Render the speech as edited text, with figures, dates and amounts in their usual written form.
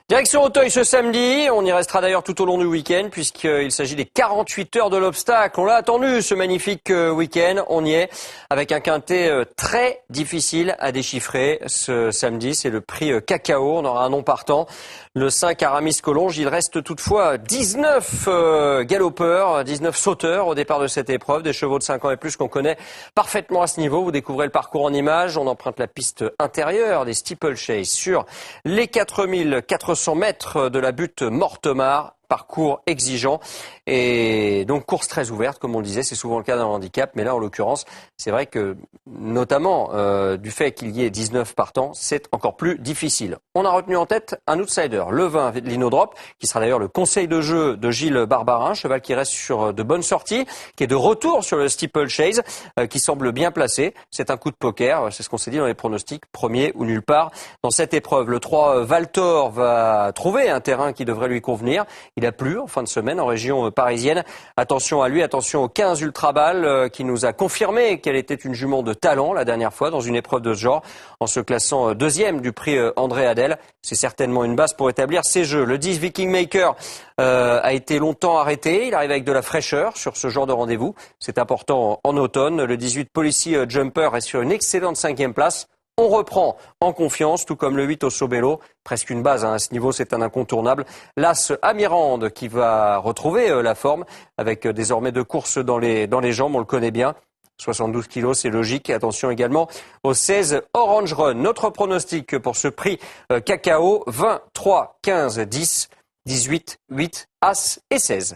Direction Auteuil ce samedi, on y restera d'ailleurs tout au long du week-end puisqu'il s'agit des 48 heures de l'obstacle. On l'a attendu ce magnifique week-end, on y est avec un quintet très difficile à déchiffrer ce samedi, c'est le prix Cacao, on aura un nom partant. Le 5 Aramis-Collonges, il reste toutefois 19 galopeurs, 19 sauteurs au départ de cette épreuve, des chevaux de 5 ans et plus qu'on connaît parfaitement à ce niveau. Vous découvrez le parcours en images, on emprunte la piste intérieure des steeplechase sur les 4400 mètres de la butte Mortemart. Parcours exigeant et donc course très ouverte, comme on le disait, c'est souvent le cas d'un handicap, mais là en l'occurrence, c'est vrai que notamment du fait qu'il y ait 19 partants, c'est encore plus difficile. On a retenu en tête un outsider, le 20 Linodrop, qui sera d'ailleurs le conseil de jeu de Gilles Barbarin, cheval qui reste sur de bonnes sorties, qui est de retour sur le steeplechase, qui semble bien placé. C'est un coup de poker, c'est ce qu'on s'est dit dans les pronostics, premier ou nulle part dans cette épreuve. Le 3 Valtor va trouver un terrain qui devrait lui convenir. Il a plu en fin de semaine en région parisienne. Attention à lui, attention au 15 Ultrabal qui nous a confirmé qu'elle était une jument de talent la dernière fois dans une épreuve de ce genre en se classant deuxième du prix André Adel. C'est certainement une base pour établir ses jeux. Le 10 Viking Maker a été longtemps arrêté. Il arrive avec de la fraîcheur sur ce genre de rendez-vous. C'est important en automne. Le 18 Policy Jumper est sur une excellente 5e place. On reprend en confiance, tout comme le 8 Osobello, presque une base, à ce niveau c'est un incontournable. L'As Amirande qui va retrouver la forme avec désormais 2 courses dans les jambes, on le connaît bien. 72 kilos, c'est logique. Attention également au 16 Orange Run. Notre pronostic pour ce prix Cacao, 20, 3, 15, 10, 18, 8, As et 16.